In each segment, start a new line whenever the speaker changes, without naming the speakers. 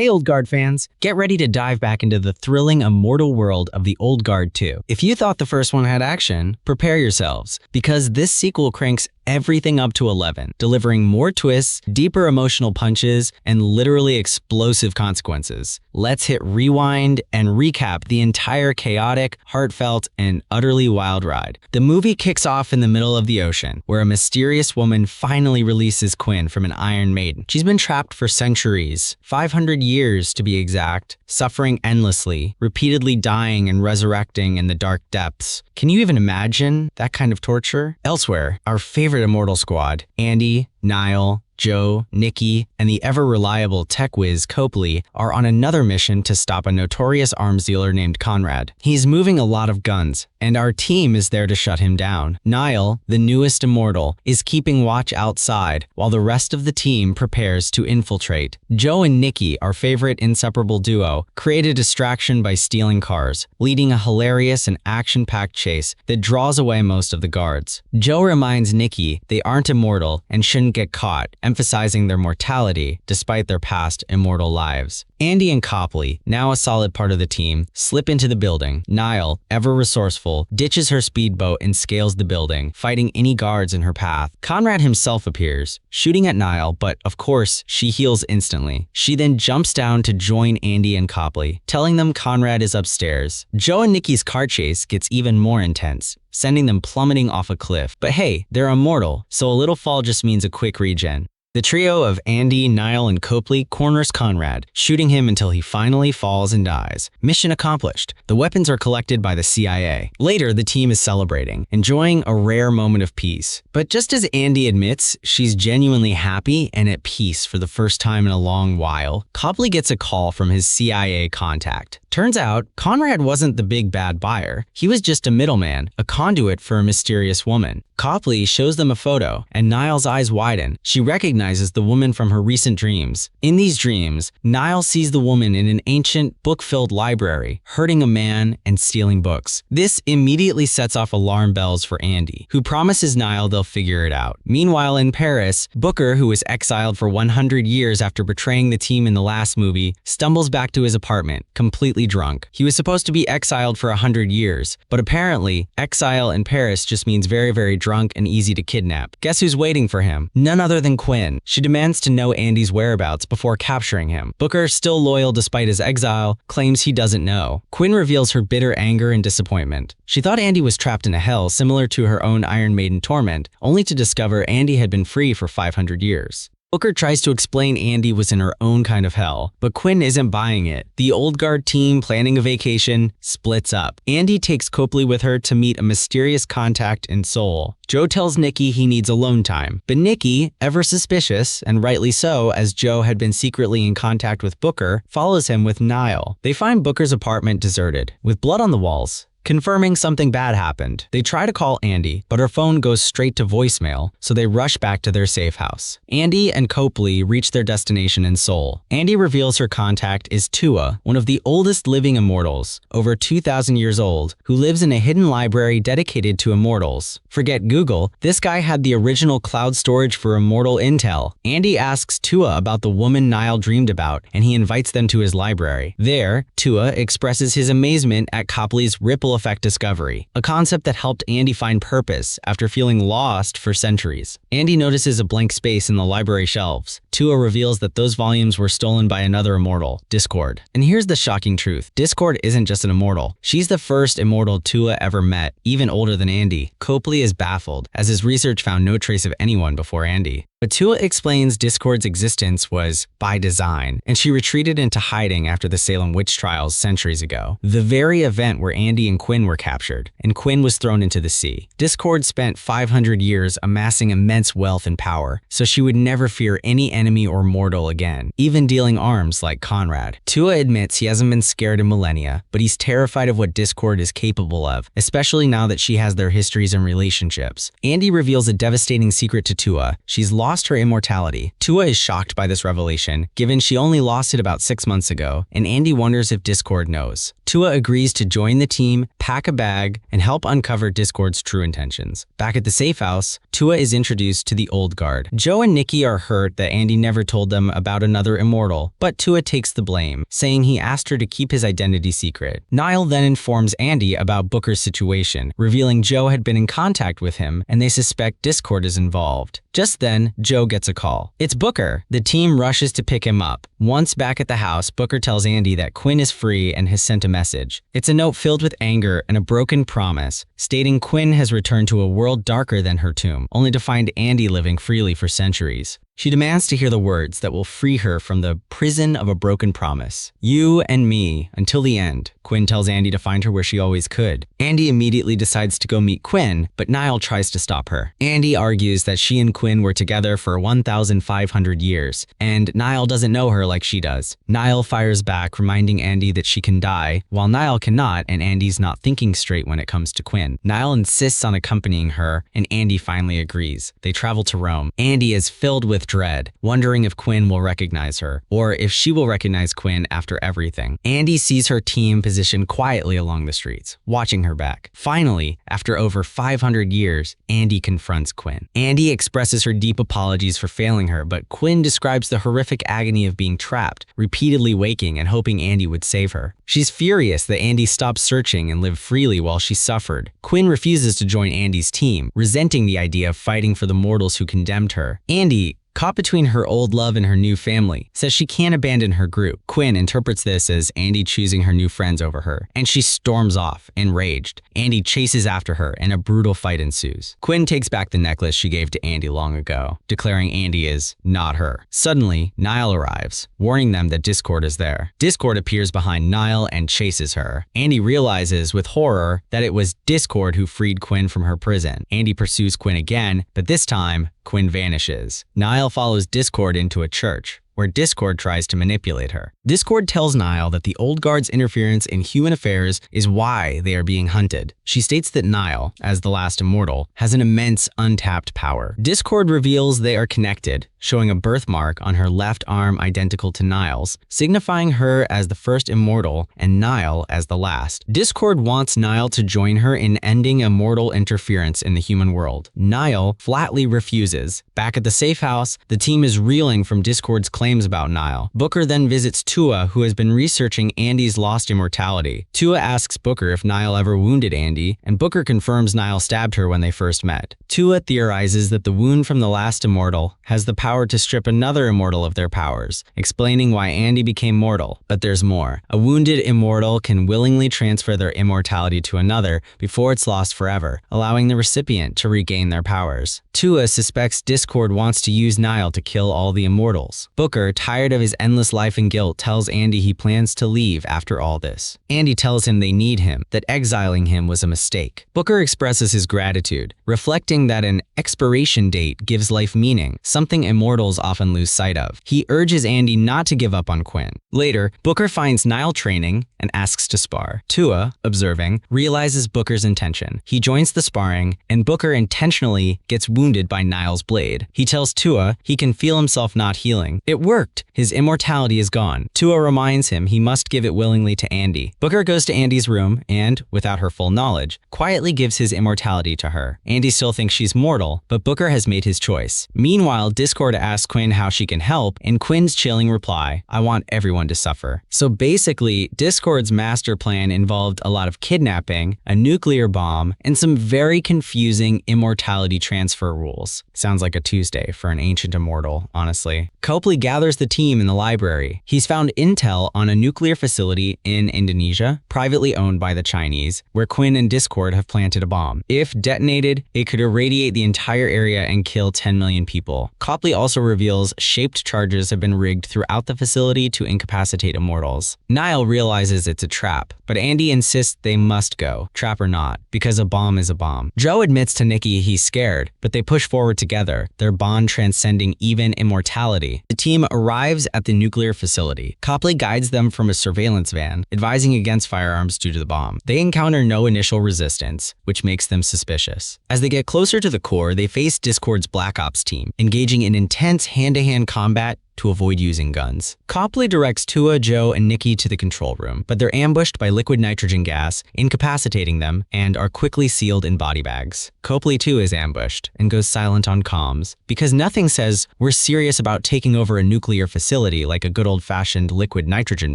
Hey Old Guard fans, get ready to dive back into the thrilling immortal world of The Old Guard 2. If you thought the first one had action, prepare yourselves, because this sequel cranks everything up to 11, delivering more twists, deeper emotional punches, and literally explosive consequences. Let's hit rewind and recap the entire chaotic, heartfelt, and utterly wild ride. The movie kicks off in the middle of the ocean, where a mysterious woman finally releases Quinn from an Iron Maiden. She's been trapped for centuries, 500 years to be exact, suffering endlessly, repeatedly dying and resurrecting in the dark depths. Can you even imagine that kind of torture? Elsewhere, our favorite immortal squad, Andy, Niall, Joe, Nikki, and the ever-reliable tech whiz Copley are on another mission to stop a notorious arms dealer named Conrad. He's moving a lot of guns, and our team is there to shut him down. Niall, the newest immortal, is keeping watch outside while the rest of the team prepares to infiltrate. Joe and Nikki, our favorite inseparable duo, create a distraction by stealing cars, leading a hilarious and action-packed chase that draws away most of the guards. Joe reminds Nikki they aren't immortal and shouldn't get caught, emphasizing their mortality despite their past immortal lives. Andy and Copley, now a solid part of the team, slip into the building. Niall, ever resourceful, ditches her speedboat and scales the building, fighting any guards in her path. Conrad himself appears, shooting at Niall, but of course, she heals instantly. She then jumps down to join Andy and Copley, telling them Conrad is upstairs. Joe and Nikki's car chase gets even more intense, sending them plummeting off a cliff. But hey, they're immortal, so a little fall just means a quick regen. The trio of Andy, Niall, and Copley corners Conrad, shooting him until he finally falls and dies. Mission accomplished. The weapons are collected by the CIA. Later, the team is celebrating, enjoying a rare moment of peace. But just as Andy admits she's genuinely happy and at peace for the first time in a long while, Copley gets a call from his CIA contact. Turns out, Conrad wasn't the big bad buyer. He was just a middleman, a conduit for a mysterious woman. Copley shows them a photo, and Niall's eyes widen. She recognizes the woman from her recent dreams. In these dreams, Niall sees the woman in an ancient, book-filled library, hurting a man and stealing books. This immediately sets off alarm bells for Andy, who promises Niall they'll figure it out. Meanwhile, in Paris, Booker, who was exiled for 100 years after betraying the team in the last movie, stumbles back to his apartment, completely drunk. He was supposed to be exiled for 100 years, but apparently, exile in Paris just means very, very drunk and easy to kidnap. Guess who's waiting for him? None other than Quinn. She demands to know Andy's whereabouts before capturing him. Booker, still loyal despite his exile, claims he doesn't know. Quinn reveals her bitter anger and disappointment. She thought Andy was trapped in a hell similar to her own Iron Maiden torment, only to discover Andy had been free for 500 years. Booker tries to explain Andy was in her own kind of hell, but Quinn isn't buying it. The Old Guard team, planning a vacation, splits up. Andy takes Copley with her to meet a mysterious contact in Seoul. Joe tells Nikki he needs alone time, but Nikki, ever suspicious, and rightly so as Joe had been secretly in contact with Booker, follows him with Niall. They find Booker's apartment deserted, with blood on the walls, confirming something bad happened. They try to call Andy, but her phone goes straight to voicemail, so they rush back to their safe house. Andy and Copley reach their destination in Seoul. Andy reveals her contact is Tua, one of the oldest living immortals, over 2,000 years old, who lives in a hidden library dedicated to immortals. Forget Google, this guy had the original cloud storage for immortal intel. Andy asks Tua about the woman Niall dreamed about, and he invites them to his library. There, Tua expresses his amazement at Copley's ripple effect discovery, a concept that helped Andy find purpose after feeling lost for centuries. Andy notices a blank space in the library shelves. Tua reveals that those volumes were stolen by another immortal, Discord. And here's the shocking truth. Discord isn't just an immortal. She's the first immortal Tua ever met, even older than Andy. Copley is baffled, as his research found no trace of anyone before Andy. But Tua explains Discord's existence was by design, and she retreated into hiding after the Salem witch trials centuries ago, the very event where Andy and Quinn were captured, and Quinn was thrown into the sea. Discord spent 500 years amassing immense wealth and power, so she would never fear any enemy or mortal again, even dealing arms like Conrad. Tua admits he hasn't been scared in millennia, but he's terrified of what Discord is capable of, especially now that she has their histories and relationships. Andy reveals a devastating secret to Tua. She's lost lost her immortality. Tua is shocked by this revelation, given she only lost it about 6 months ago, and Andy wonders if Discord knows. Tua agrees to join the team, pack a bag, and help uncover Discord's true intentions. Back at the safe house, Tua is introduced to the Old Guard. Joe and Nikki are hurt that Andy never told them about another immortal, but Tua takes the blame, saying he asked her to keep his identity secret. Niall then informs Andy about Booker's situation, revealing Joe had been in contact with him and they suspect Discord is involved. Just then, Joe gets a call. It's Booker. The team rushes to pick him up. Once back at the house, Booker tells Andy that Quinn is free and has sent a message. It's a note filled with anger and a broken promise, stating Quinn has returned to a world darker than her tomb, only to find Andy living freely for centuries. She demands to hear the words that will free her from the prison of a broken promise. You and me, until the end. Quinn tells Andy to find her where she always could. Andy immediately decides to go meet Quinn, but Niall tries to stop her. Andy argues that she and Quinn were together for 1,500 years, and Niall doesn't know her like she does. Niall fires back, reminding Andy that she can die, while Niall cannot, and Andy's not thinking straight when it comes to Quinn. Niall insists on accompanying her, and Andy finally agrees. They travel to Rome. Andy is filled with dread, wondering if Quinn will recognize her, or if she will recognize Quinn after everything. Andy sees her team positioned quietly along the streets, watching her back. Finally, after over 500 years, Andy confronts Quinn. Andy expresses her deep apologies for failing her, but Quinn describes the horrific agony of being trapped, repeatedly waking and hoping Andy would save her. She's furious that Andy stopped searching and lived freely while she suffered. Quinn refuses to join Andy's team, resenting the idea of fighting for the mortals who condemned her. Andy, caught between her old love and her new family, says she can't abandon her group. Quinn interprets this as Andy choosing her new friends over her, and she storms off, enraged. Andy chases after her, and a brutal fight ensues. Quinn takes back the necklace she gave to Andy long ago, declaring Andy is not her. Suddenly, Niall arrives, warning them that Discord is there. Discord appears behind Niall and chases her. Andy realizes with horror that it was Discord who freed Quinn from her prison. Andy pursues Quinn again, but this time, Quinn vanishes. Niall follows Discord into a church, where Discord tries to manipulate her. Discord tells Niall that the Old Guard's interference in human affairs is why they are being hunted. She states that Niall, as the last immortal, has an immense untapped power. Discord reveals they are connected, showing a birthmark on her left arm identical to Niall's, signifying her as the first immortal and Niall as the last. Discord wants Niall to join her in ending immortal interference in the human world. Niall flatly refuses. Back at the safe house, the team is reeling from Discord's claims about Niall. Booker then visits Tua, who has been researching Andy's lost immortality. Tua asks Booker if Niall ever wounded Andy, and Booker confirms Niall stabbed her when they first met. Tua theorizes that the wound from the last immortal has the power to strip another immortal of their powers, explaining why Andy became mortal. But there's more. A wounded immortal can willingly transfer their immortality to another before it's lost forever, allowing the recipient to regain their powers. Tua suspects Discord wants to use Niall to kill all the immortals. Booker, tired of his endless life and guilt, tells Andy he plans to leave after all this. Andy tells him they need him, that exiling him was a mistake. Booker expresses his gratitude, reflecting that an expiration date gives life meaning, something immortals often lose sight of. He urges Andy not to give up on Quinn. Later, Booker finds Niall training and asks to spar. Tua, observing, realizes Booker's intention. He joins the sparring, and Booker intentionally gets wounded by Niall's blade. He tells Tua he can feel himself not healing. It worked! His immortality is gone. Tua reminds him he must give it willingly to Andy. Booker goes to Andy's room and, without her full knowledge, quietly gives his immortality to her. Andy still thinks she's mortal, but Booker has made his choice. Meanwhile, Discord asks Quinn how she can help, and Quinn's chilling reply, "I want everyone to suffer." So basically, Discord's master plan involved a lot of kidnapping, a nuclear bomb, and some very confusing immortality transfer rules. Sounds like a Tuesday for an ancient immortal, honestly. Copley gathers the team in the library. He's found intel on a nuclear facility in Indonesia, privately owned by the Chinese, where Quinn and Discord have planted a bomb. If detonated, it could irradiate the entire area and kill 10 million people. Copley also reveals shaped charges have been rigged throughout the facility to incapacitate immortals. Niall realizes it's a trap, but Andy insists they must go, trap or not, because a bomb is a bomb. Joe admits to Nikki he's scared, but they push forward together, their bond transcending even immortality. The team arrives at the nuclear facility. Copley guides them from a surveillance van, advising against firearms due to the bomb. They encounter no initial resistance, which makes them suspicious. As they get closer to the core, they face Discord's Black Ops team, engaging in intense hand-to-hand combat to avoid using guns. Copley directs Tua, Joe, and Nikki to the control room, but they're ambushed by liquid nitrogen gas, incapacitating them, and are quickly sealed in body bags. Copley too is ambushed and goes silent on comms, because nothing says we're serious about taking over a nuclear facility like a good old-fashioned liquid nitrogen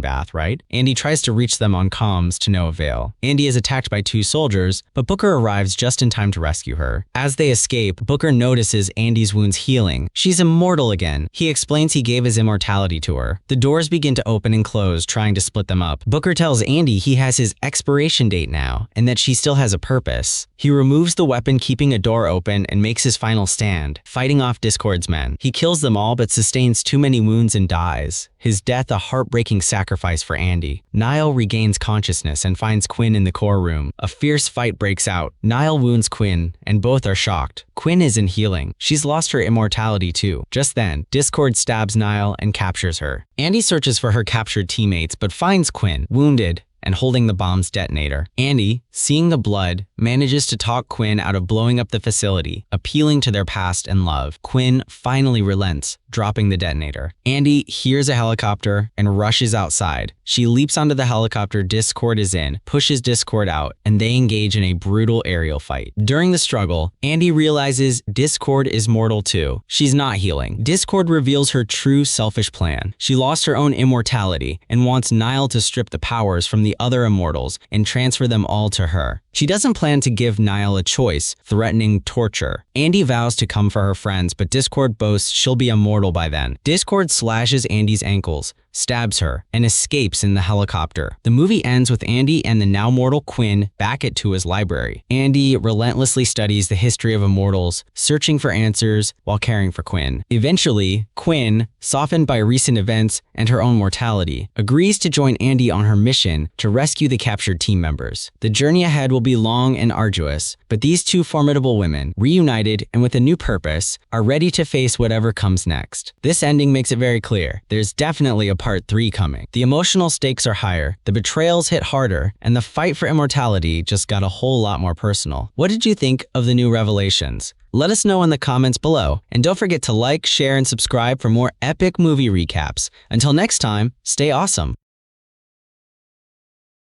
bath, right? Andy tries to reach them on comms to no avail. Andy is attacked by 2 soldiers, but Booker arrives just in time to rescue her. As they escape, Booker notices Andy's wounds healing. She's immortal again. He explains he gave his immortality to her. The doors begin to open and close, trying to split them up. Booker tells Andy he has his expiration date now, and that she still has a purpose. He removes the weapon, keeping a door open, and makes his final stand, fighting off Discord's men. He kills them all, but sustains too many wounds and dies. His death a heartbreaking sacrifice for Andy. Niall regains consciousness and finds Quinn in the core room. A fierce fight breaks out. Niall wounds Quinn, and both are shocked. Quinn isn't healing. She's lost her immortality too. Just then, Discord stabs Niall and captures her. Andy searches for her captured teammates, but finds Quinn, wounded and holding the bomb's detonator. Andy, seeing the blood, manages to talk Quinn out of blowing up the facility, appealing to their past and love. Quinn finally relents, dropping the detonator. Andy hears a helicopter and rushes outside. She leaps onto the helicopter Discord is in, pushes Discord out, and they engage in a brutal aerial fight. During the struggle, Andy realizes Discord is mortal too. She's not healing. Discord reveals her true selfish plan. She lost her own immortality and wants Niall to strip the powers from the other immortals and transfer them all to her. She doesn't plan to give Niall a choice, threatening torture. Andy vows to come for her friends, but Discord boasts she'll be immortal by then. Discord slashes Andy's ankles, stabs her, and escapes in the helicopter. The movie ends with Andy and the now mortal Quinn back at Tua's library. Andy relentlessly studies the history of immortals, searching for answers while caring for Quinn. Eventually, Quinn, softened by recent events and her own mortality, agrees to join Andy on her mission to rescue the captured team members. The journey ahead will be long and arduous, but these 2 formidable women, reunited and with a new purpose, are ready to face whatever comes next. This ending makes it very clear. There's definitely a part 3 coming. The emotional stakes are higher, the betrayals hit harder, and the fight for immortality just got a whole lot more personal. What did you think of the new revelations? Let us know in the comments below, and don't forget to like, share, and subscribe for more epic movie recaps. Until next time, stay awesome.